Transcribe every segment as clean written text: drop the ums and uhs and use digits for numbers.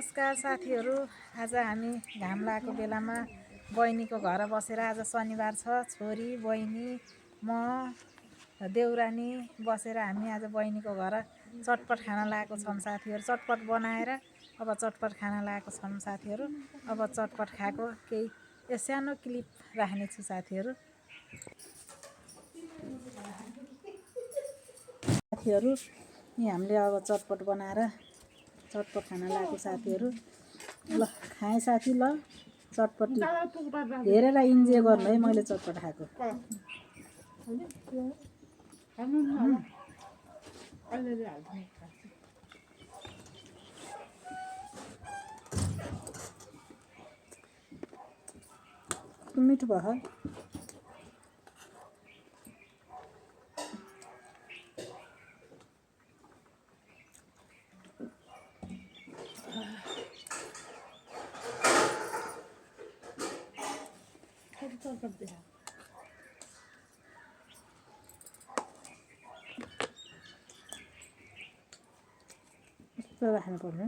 नमस्कार साथीहरू। आज हामी घाम लागेको बेलामा बहिनीको घर बसेर आज शनिबार छ, छोरी बहिनी म देउरानी बसेर हामी आज बहिनीको घर चटपट खाना लागेको छौँ साथीहरू। चटपट बनाएर अब चटपट खाना लागेको छौँ साथीहरू। अब चटपट खाएको केही सानो क्लिप राख्नेछु साथीहरू। साथीहरू यहाँ हामीले अब चटपट बनाएर चटपट खाना लागेको साथीहरू। ल खाएँ साथी, ल चटपटी हेरेर इन्जोय गर्नु है मैले चटपट खाएको। मिठो भयो। यस्तो राख्नु पर्ने।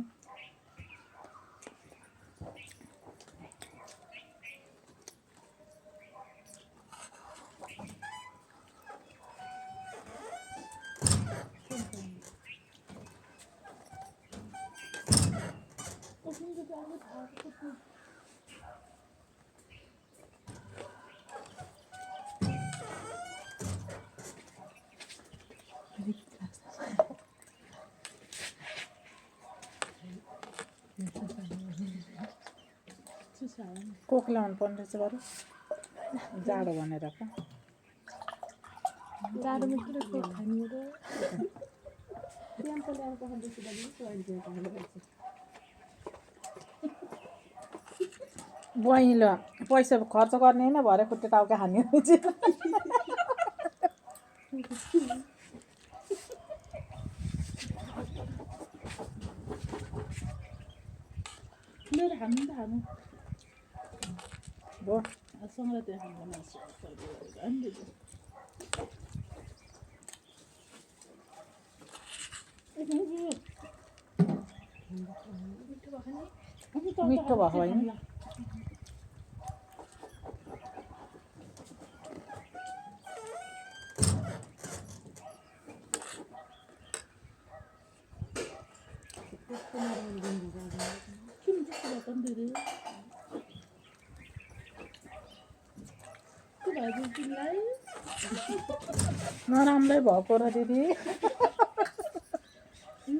कोक ल्याउनु पर्ने रहेछ बरु, जाडो भनेर पो। जाडोमा किन कोक खाने र बहिनीले पैसा खर्च गर्ने होइन, भरे खुट्टे टाउका खाने मिठो भयो होइन। नराम्रै भएको र दिदी,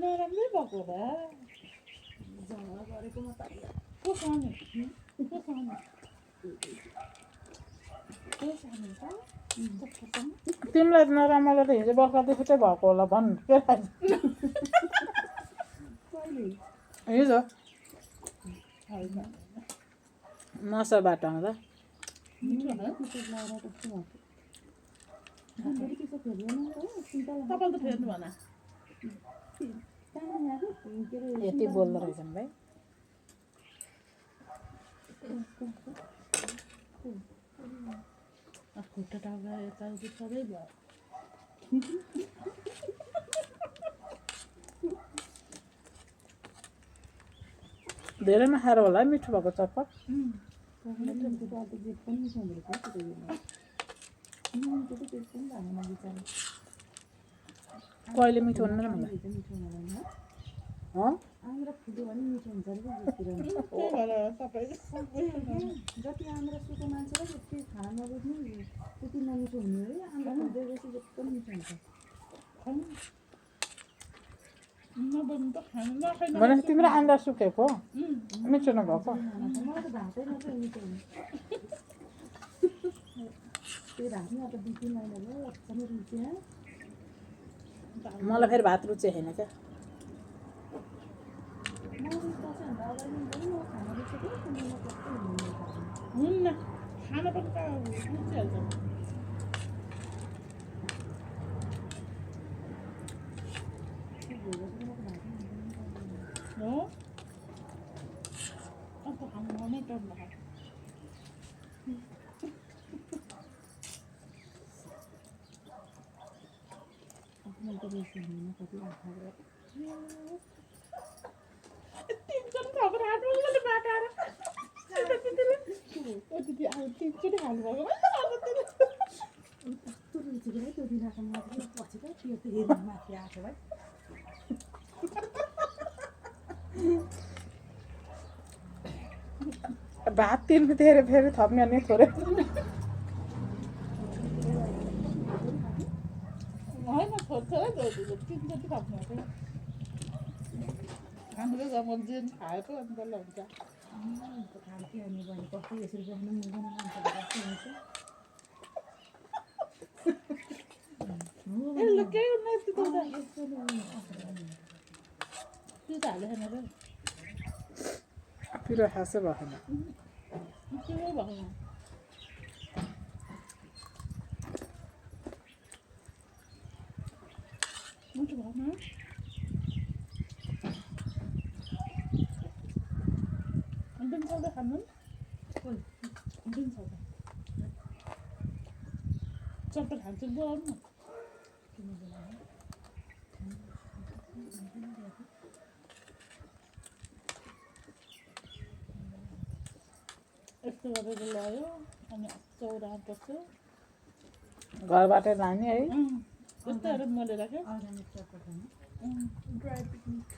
नराम्रै भएको र तिमीलाई नराम्रो त हिजो बर्खादेखि चाहिँ भएको होला भन् के हिजो नसाबाट आउँदा यति बोल्दो रहेछन् भाइ। खुट्टा टाउका यताउति सबै भयो। धेरै नखाएर होला मिठो भएको चटपट। कहिले मिठो हुन्न मलाई आन्द्रा फुट्यो भने मिठो हुन्छ अरे जति आन्द्रा सुको मान्छे र जति खाना नबुझ्ने त्यति नमिठो हुने हो। आन्द्रा फुट्दैपछि जति पनि मिठो हुन्छ। भने तिम्रो आन्द्रा सुकेको मिठो नभएको मलाई त भातै मात्रै मिठो हुन्छ। त्यो भातमा त 2-3 महिना भयो अचम्म रुचे। मलाई फेरि भात रुचे छैन क्या। हुन्न खाना पनि त रुचिहाल्छ हो। अब हाम्रो नै टर्न भयो। हटाएर दिदी अब तिनचोटि खानुभएको कस्तो रुचि है त्यो दिन आएको मलाई पछि त त्यो त हेर्नु माथि आएको भाइ भात तिन फेरि फेरि थप्ने नि थोरै होइन छोड्छ तिनचोटि खानुभएको हाम्रो जब जेन खायो त अन्त ल हुन्छ खान्थ्यो अनि भने कस्तो यसरी बस्नु मिल्दैन मान्छेले कस्तो हुन्छ ल केही हुँदैन त्यो त हालेन र पिरो खासै भएन त्यो भएन हुन्छ भएन अन्तिम सौदा खानु अन्तिम सौदा चप्पल खान्छु बोलाउनु न किन बोलाउनु यस्तो गरेर ल्यायो अनि चौरा बस्यो घरबाटै लाने है यस्तोहरू मैले राखेँ अर्ग्यानिक चप्पल खानु ड्राई पिकनिक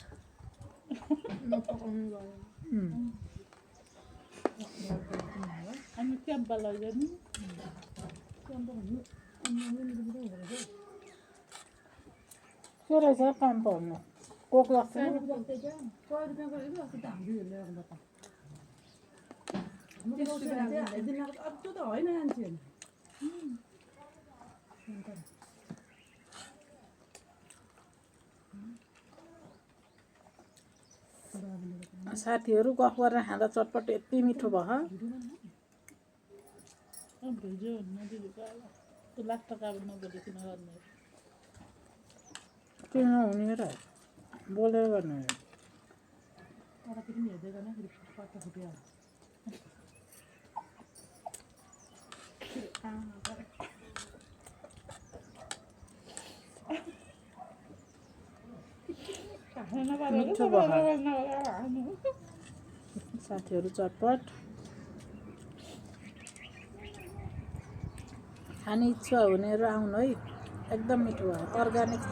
नपकाउनु गयो अनि क्याम्पमा लैजाने के रहेछ काम पर्नु कोक लाग्छ नि त्यो त होइन मान्छे साथीहरू गफ गरेर खाँदा चटपट यति मिठो भयो भिडियो नदिएको त्यो लास्ट त अब नबोलिकन गर्ने किन हुने र बोलेर गर्ने तर पनि हेर्दै गर्दाखेरि पत्ता फुट्यो मिठो भयो साथीहरू चटपट खाने इच्छा हुनेहरू आउनु है एकदम मिठो भयो अर्ग्यानिक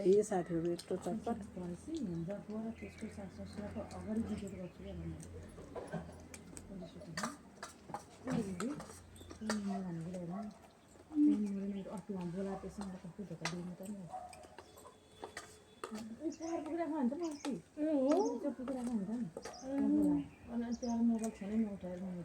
यही साथीहरू यस्तो चटपट भएपछि हिँड्दाको र त्यसको सासुराको अगाडि विकेट गर्छु क्या भन्नु अस्ति बोला त्यसमा कस्तो धोका दिनु त नि पुगिरहेको हुन्छ नि अस्ति पुगिरहेको हुन्छ नि अनि त्यो मोबाइल छैन नि उठाएर मैले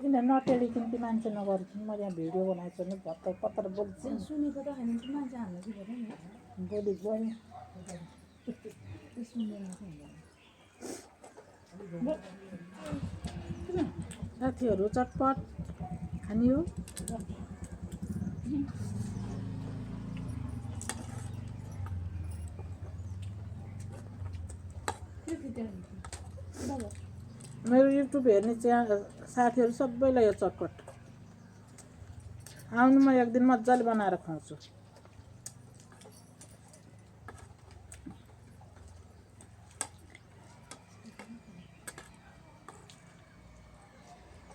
किन नटेलिकन कि मान्छे नगरिकन म यहाँ भिडियो बनाएको छु नि भत्तर पत्र बोल्छु सुनेको त होइन मान्छे हाल्नु कि भएन नि बोली गयो साथीहरू चटपट खाने हो मेरो युट्युब हेर्ने साथीहरू सबैलाई यो चटपट आउनु म एक दिन मजाले बनाएर खुवाउँछु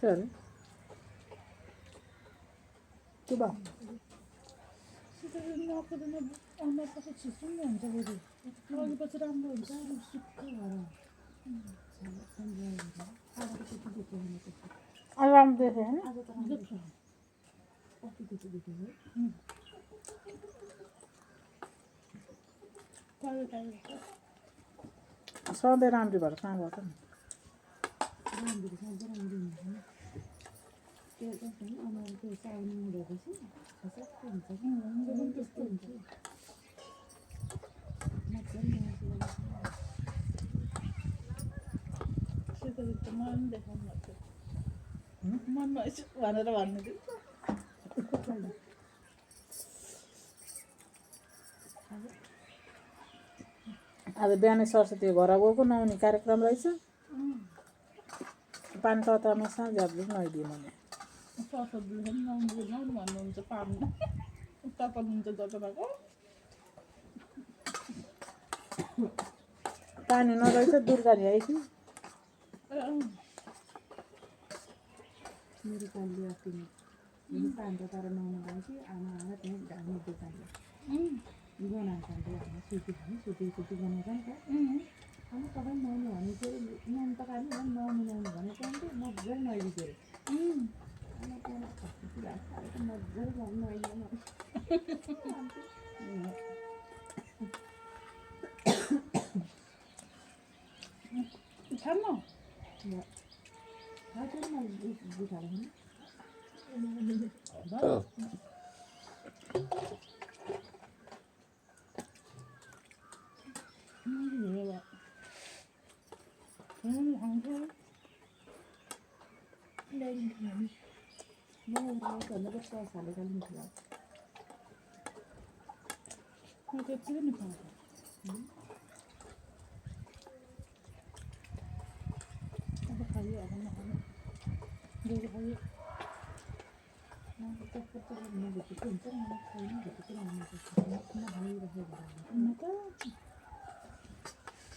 के भयो चिसो नि हुन्छ फेरि पछि राम्रो हुन्छ सुक्खा भएर अब राम्रो देखेँ होइन आज त राम्रो छ कति देख्यो सधैँ राम्रो भएर कहाँ गर्छ नि राम्रो सधैँ राम्रो हुन्छ नि त्यो जस्तो नि अनुहार त्यो साउन हुँदैपछि सबै हुन्छ कि त्यस्तो हुन्छ मन देखाउनु भएको मन नआइस भनेर भन्नु थियो आज बिहानै सरस्वती घर गएको नुहाउने कार्यक्रम रहेछ पानी ततामा साँझ नुहाइदिएँ मैले सरस्वतीले पनि नुहाउनु भन्नुहुन्छ पानी तताउनुहुन्छ जताको पानी नरहेछ दुर्गा ल्याएकी मेरो पालले अस्ति पानी तताएर नुहाउनु गएँ कि आमा आएर त्यहीँ घाँस दोकानले बनाएको हामी सुती खाने सुती बनाउँछ नि त अनि तपाईँ नुहाउनु भने चाहिँ नुहाउनु त खाने नुहाउनु भने चाहिँ मजाले नुहाइदिन्थ्यो अरे आमा त्यहाँ खस्ती घाँस खाएर मजाले नुहाइदिनु छाड्नु हजुर म बुझाएर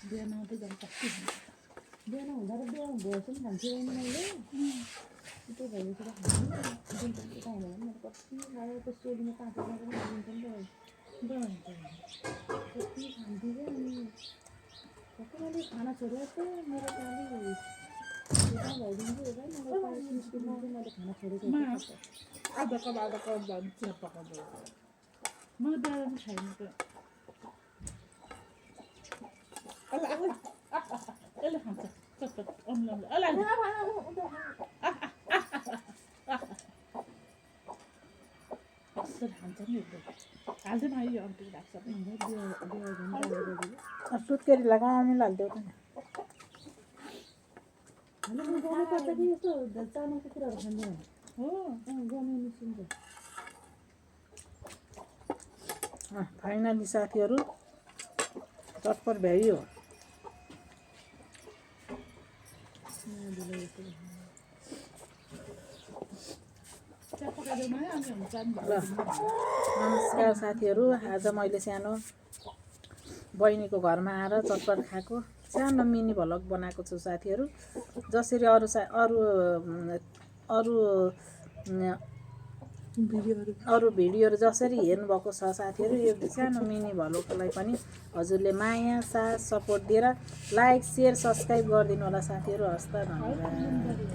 बिहान आउँदै जानु कति बिहान हुँदा त बिहान भोजन खान्थ्यो मैले त्यो भएर कति खायो त्यो सोलीमा काटेर पनि दिन्छ नि त कति खान्थ्यो अनि सबै मैले खाना छोडेको मेरो पालि भइदिन्छु होला मैले खाना छोडेको आधा कप चिया पकाउँदै मलाई बिहान पनि छैन त्यो यसले खान्छ चटचट कसरी खान्छ नि हाल्दैन है यो अन्टी लाग्छ सुत्केरी लगाउनु लाग्थ्यो त हामी गर्नुपर्छ कि यस्तो चामलको कुराहरू खाँदैन हो गर्नु निस्किन्छ फाइनली साथीहरू चटपट भ्याइयो नमस्कार साथीहरू आज मैले सानो बहिनीको घरमा आएर चटपट खाएको सानो मिनी भ्लग बनाएको छु साथीहरू जसरी अरू भिडियोहरू जसरी हेर्नुभएको छ साथीहरू यो सानो मिनी भ्लगलाई पनि हजुरले माया साथ सपोर्ट दिएर लाइक सेयर सब्सक्राइब गरिदिनु होला साथीहरू हस् त धन्यवाद।